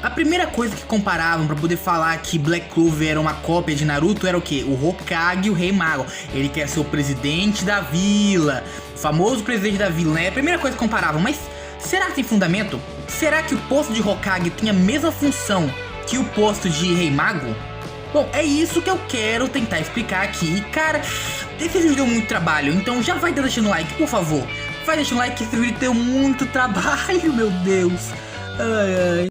A primeira coisa que comparavam pra poder falar que Black Clover era uma cópia de Naruto era o quê? O Hokage, o Rei Mago. Ele quer ser o presidente da vila, o famoso presidente da vila, né? A primeira coisa que comparavam, mas será que tem fundamento? Será que o posto de Hokage tem a mesma função que o posto de Rei Mago? Bom, é isso que eu quero tentar explicar aqui. E cara, esse vídeo deu muito trabalho, então já vai deixando like, por favor. Vai deixando like que esse vídeo deu muito trabalho, meu Deus. Ai, ai.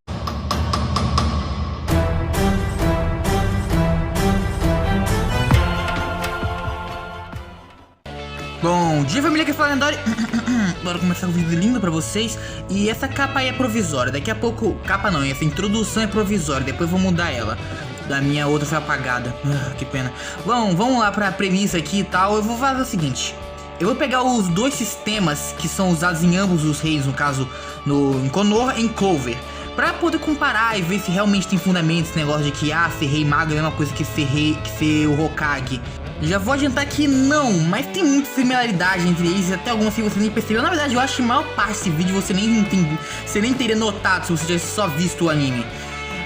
Bom dia, família, que fala Andori. Bora começar um vídeo lindo pra vocês. E essa capa aí é provisória. Daqui a pouco, capa não, essa introdução é provisória. Depois eu vou mudar ela. Da minha outra foi apagada. Que pena. Bom, vamos lá pra premissa aqui e tal. Eu vou fazer o seguinte. Eu vou pegar os dois sistemas que são usados em ambos os reis, no caso em Konoha e em Clover, pra poder comparar e ver se realmente tem fundamento esse negócio de que ser Rei Mago é a mesma coisa que ser o Hokage. Já vou adiantar que não, mas tem muita similaridade entre eles, até algumas que você nem percebeu. Na verdade, eu acho que a maior parte desse vídeo você nem teria notado se você tivesse só visto o anime.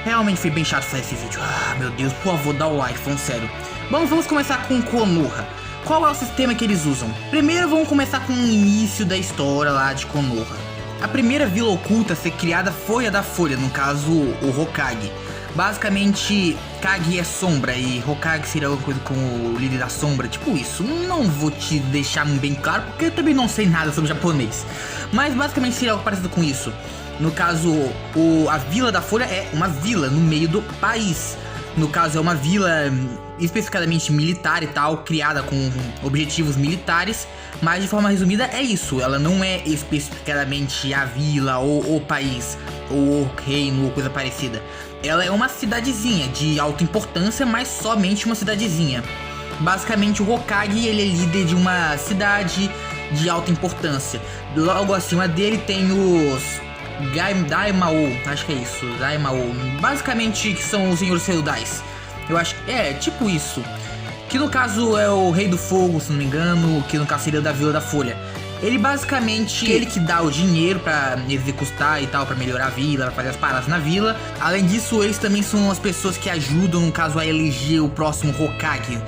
Realmente foi bem chato fazer esse vídeo. Meu Deus, por favor, dá o like, falando sério. Bom, vamos começar com Konoha. Qual é o sistema que eles usam? Primeiro vamos começar com o início da história lá de Konoha. A primeira vila oculta a ser criada foi a da Folha, no caso o Hokage. Basicamente, Kage é sombra e Hokage seria alguma coisa como o líder da sombra, tipo isso. Não vou te deixar bem claro, porque eu também não sei nada sobre japonês. Mas basicamente seria algo parecido com isso. No caso, a Vila da Folha é uma vila no meio do país. No caso, é uma vila especificadamente militar e tal, criada com objetivos militares. Mas de forma resumida é isso, ela não é especificadamente a vila ou o país ou o reino ou coisa parecida. Ela é uma cidadezinha de alta importância, mas somente uma cidadezinha. Basicamente o Hokage ele é líder de uma cidade de alta importância. Logo acima dele tem os Daimao, acho que é isso, Daimao. Basicamente que são os senhores feudais. Eu acho que é tipo isso. Que no caso é o Rei do Fogo, se não me engano, que no caso seria da Vila da Folha. Ele basicamente, ele que dá o dinheiro pra executar e tal, pra melhorar a vila, pra fazer as paradas na vila. Além disso, eles também são as pessoas que ajudam, no caso, a eleger o próximo Hokage,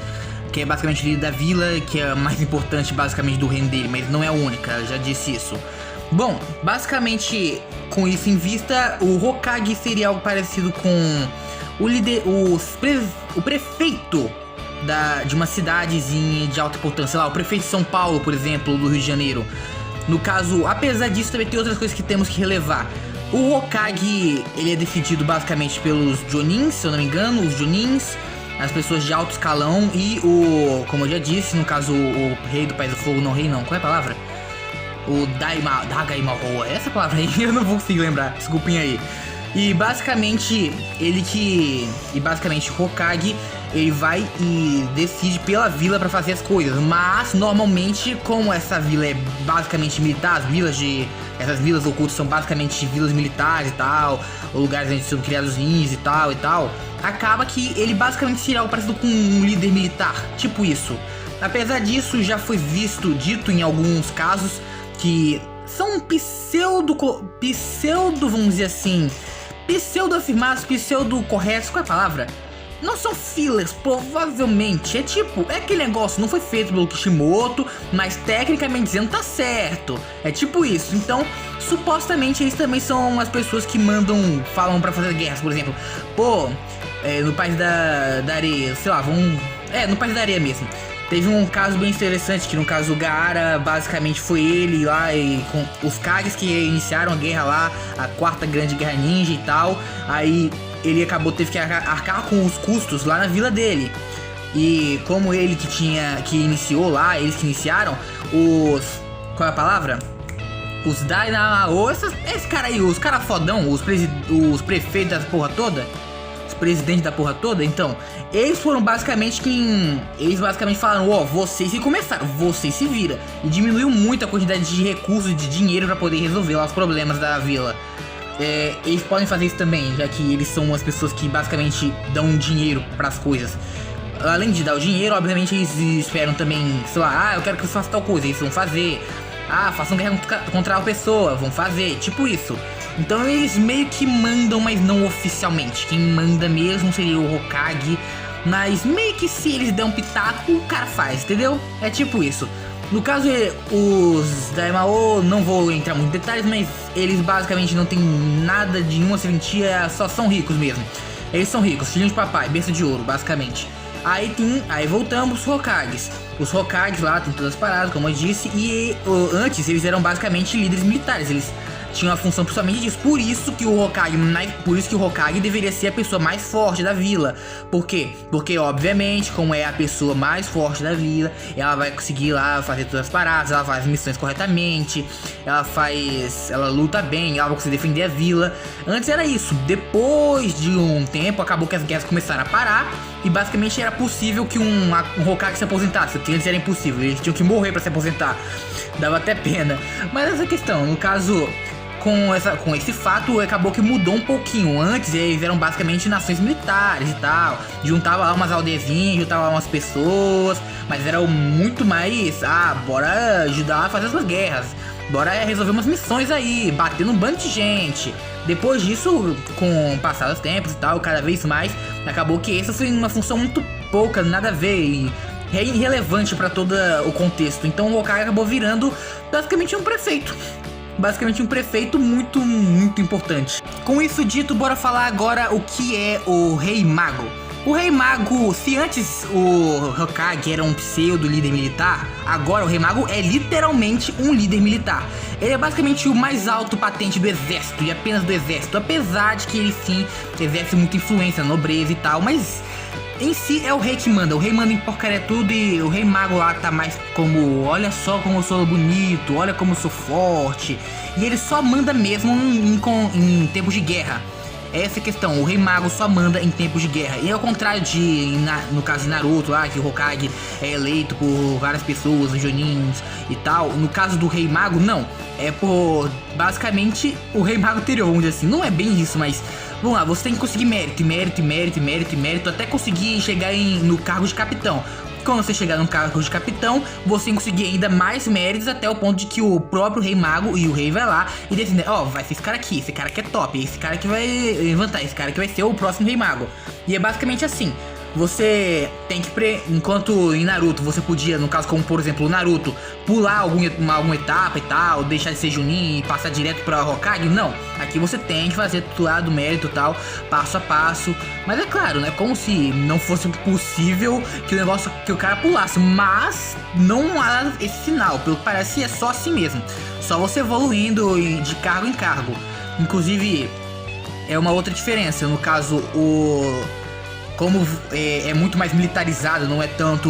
que é basicamente o líder da vila, que é a mais importante basicamente do reino dele, mas não é a única, já disse isso. Bom, basicamente, com isso em vista, o Hokage seria algo parecido com o líder, o prefeito de uma cidadezinha de alta importância, sei lá, o prefeito de São Paulo, por exemplo, do Rio de Janeiro. No caso, apesar disso, também tem outras coisas que temos que relevar. O Hokage, ele é decidido basicamente pelos Jonins, se eu não me engano, os Jonins, as pessoas de alto escalão e como eu já disse, no caso, o Rei do País do Fogo, não Rei não, qual é a palavra? O Daimao, essa palavra aí eu não vou conseguir lembrar, desculpem aí. E basicamente, o Hokage, ele vai e decide pela vila pra fazer as coisas. Mas, normalmente, como essa vila é basicamente militar, essas vilas ocultas são basicamente vilas militares e tal, ou lugares onde são criados ninjas e tal, acaba que ele basicamente seria algo parecido com um líder militar, tipo isso. Apesar disso, já foi dito em alguns casos, que são vamos dizer assim, pseudo-afirmados, pseudo-corretos, qual é a palavra? Não são fillers, provavelmente. É aquele negócio, não foi feito pelo Kishimoto, mas tecnicamente dizendo tá certo. É tipo isso. Então, supostamente eles também são as pessoas que falam pra fazer guerras, por exemplo. No País da Areia, sei lá, no País da Areia mesmo. Teve um caso bem interessante, que no caso o Gaara, basicamente foi ele lá e com os Kages que iniciaram a guerra lá, a quarta grande guerra ninja e tal. Aí ele teve que arcar com os custos lá na vila dele. E como ele que iniciou lá, eles que iniciaram, qual é a palavra? Os Daimao, esse cara aí, os cara fodão, os prefeitos da porra toda, os presidentes da porra toda, então, eles foram basicamente eles basicamente falaram, vocês que começaram, vocês se viram. E diminuiu muito a quantidade de recursos e de dinheiro pra poder resolver lá os problemas da vila. Eles podem fazer isso também, já que eles são as pessoas que basicamente dão dinheiro pras coisas. Além de dar o dinheiro, obviamente eles esperam também, sei lá, eu quero que você faça tal coisa, eles vão fazer. Façam guerra contra a pessoa, vão fazer, tipo isso. Então eles meio que mandam, mas não oficialmente. Quem manda mesmo seria o Hokage, mas meio que se eles der um pitaco, o cara faz, entendeu? É tipo isso. No caso, os Daimao, não vou entrar muito em detalhes, mas eles basicamente não tem nada de nenhuma serventia, só são ricos mesmo. Eles são ricos, filhinhos de papai, berço de ouro, basicamente. Aí voltamos os Hokages. Os Hokages lá tem todas as paradas, como eu disse, e antes eles eram basicamente líderes militares. Eles tinham a função principalmente disso. Por isso que o Hokage deveria ser a pessoa mais forte da vila. Por quê? Porque obviamente, como é a pessoa mais forte da vila, ela vai conseguir lá fazer todas as paradas, ela faz missões corretamente, ela luta bem, ela vai conseguir defender a vila. Antes era isso. Depois de um tempo, acabou que as guerras começaram a parar e basicamente era possível que um Hokage se aposentasse. Antes era impossível, eles tinham que morrer pra se aposentar. Dava até pena. Mas essa questão, no caso, com esse fato, acabou que mudou um pouquinho. Antes eles eram basicamente nações militares e tal, juntava lá umas aldeiazinhas, juntava lá umas pessoas, mas era muito mais, bora ajudar a fazer essas guerras, bora resolver umas missões aí, bater num bando de gente. Depois disso, com o passar dos tempos e tal, cada vez mais, acabou que essa foi uma função muito pouca, nada a ver e é irrelevante para todo o contexto. Então o Hokage acabou virando basicamente um prefeito. Basicamente um prefeito muito, muito importante. Com isso dito, bora falar agora o que é o Rei Mago. O Rei Mago, se antes o Hokage era um pseudo líder militar, agora o Rei Mago é literalmente um líder militar. Ele é basicamente o mais alto patente do exército, e apenas do exército, apesar de que ele sim exerce muita influência na nobreza e tal, mas em si é o rei que manda. O rei manda em porcaria tudo e o Rei Mago lá tá mais como, olha só como eu sou bonito, olha como eu sou forte. E ele só manda mesmo em tempos de guerra. Essa é a questão, o Rei Mago só manda em tempos de guerra. E ao contrário no caso de Naruto lá, que o Hokage é eleito por várias pessoas, os Jonins e tal. No caso do Rei Mago, não. É por, basicamente, o Rei Mago anterior, vamos dizer assim. Não é bem isso, mas vamos lá, você tem que conseguir mérito, até conseguir chegar no cargo de capitão. Quando você chegar no cargo de capitão, você tem que conseguir ainda mais méritos, até o ponto de que o próprio Rei Mago e o rei vai lá e decide, vai ser esse cara aqui que é top, esse cara que vai levantar, esse cara que vai ser o próximo Rei Mago. E é basicamente assim. Você tem que, enquanto em Naruto você podia, no caso como por exemplo o Naruto, pular alguma etapa e tal, deixar de ser Chunin e passar direto pra Hokage, não. Aqui você tem que fazer tudo lá do mérito e tal, passo a passo. Mas é claro, né, como se não fosse possível que o cara pulasse, mas não há esse sinal, pelo que parece é só assim mesmo. Só você evoluindo de cargo em cargo. Inclusive, é uma outra diferença, no caso como é muito mais militarizado, não é tanto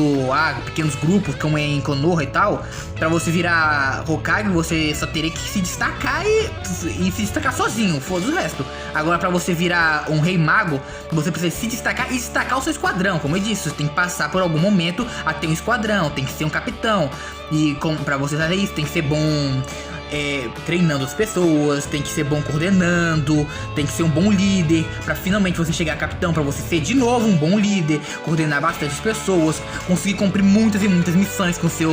pequenos grupos como é em Konoha e tal. Pra você virar Hokage, você só teria que se destacar e se destacar sozinho, foda-se o resto. Agora pra você virar um Rei Mago, você precisa se destacar e destacar o seu esquadrão. Como eu disse, você tem que passar por algum momento a ter um esquadrão, tem que ser um capitão. E pra você fazer isso, tem que ser bom treinando as pessoas, tem que ser bom coordenando, tem que ser um bom líder pra finalmente você chegar a capitão, pra você ser de novo um bom líder, coordenar bastante as pessoas, conseguir cumprir muitas e muitas missões com o seu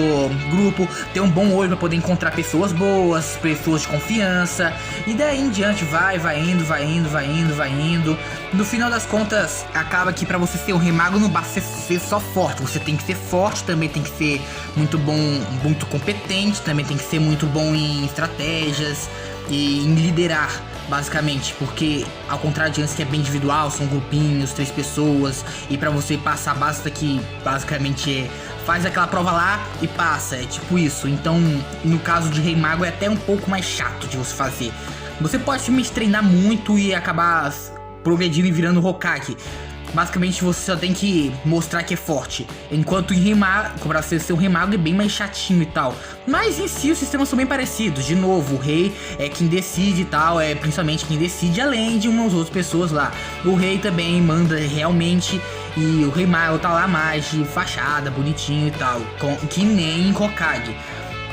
grupo, ter um bom olho pra poder encontrar pessoas boas, pessoas de confiança, e daí em diante vai indo. No final das contas, acaba que pra você ser um Rei Mago não basta ser só forte, você tem que ser forte, também tem que ser muito bom, muito competente, também tem que ser muito bom em estratégias e em liderar, basicamente, porque ao contrário de antes que é bem individual, são grupinhos, 3 pessoas, e pra você passar basta que basicamente faz aquela prova lá e passa, é tipo isso. Então no caso de Rei Mago é até um pouco mais chato de você fazer. Você pode simplesmente treinar muito e acabar progredindo e virando Hokage. Basicamente você só tem que mostrar que é forte. Enquanto em Rei Mago, pra você ser um Rei Mago é bem mais chatinho e tal. Mas em si os sistemas são bem parecidos. De novo, o rei é quem decide e tal, é principalmente quem decide, além de umas outras pessoas lá. O rei também manda realmente, e o Rei Mago tá lá mais de fachada, bonitinho e tal, que nem em Hokage.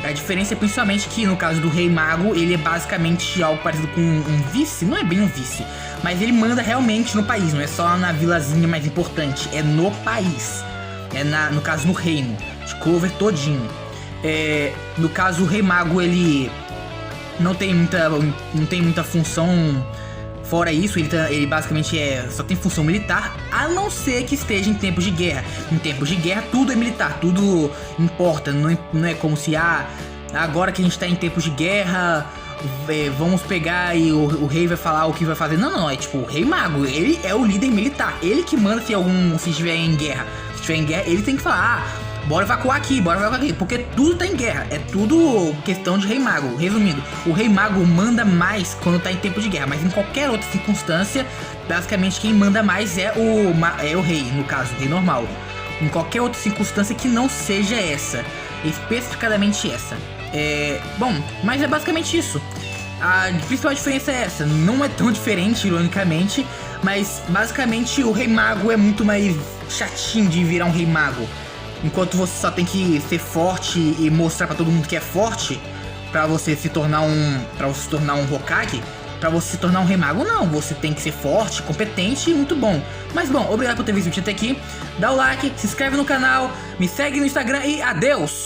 A diferença é principalmente que no caso do Rei Mago, ele é basicamente algo parecido com um vice, não é bem um vice, mas ele manda realmente no país, não é só na vilazinha mais importante, é no país, no caso no reino, de Clover todinho. No caso o Rei Mago, ele não tem muita função. Fora isso, ele basicamente só tem função militar, a não ser que esteja em tempos de guerra. Em tempos de guerra, tudo é militar, tudo importa. Não é como se, agora que a gente tá em tempos de guerra, vamos pegar e o rei vai falar o que vai fazer. Não, é tipo, o rei mago, ele é o líder militar. Ele que manda se estiver em guerra. Se estiver em guerra, ele tem que falar, bora evacuar aqui, porque tudo tá em guerra, é tudo questão de rei mago. Resumindo, o rei mago manda mais quando tá em tempo de guerra, mas em qualquer outra circunstância, basicamente quem manda mais é o rei, no caso, o rei normal. Em qualquer outra circunstância que não seja essa, especificadamente essa. Bom, mas é basicamente isso. A principal diferença é essa, não é tão diferente, ironicamente, mas basicamente o rei mago é muito mais chatinho de virar um rei mago. Enquanto você só tem que ser forte e mostrar pra todo mundo que é forte pra você se tornar um Hokage, pra você se tornar um rei mago, não. Você tem que ser forte, competente e muito bom. Mas bom, obrigado por ter visto o vídeo até aqui. Dá o like, se inscreve no canal, me segue no Instagram e adeus!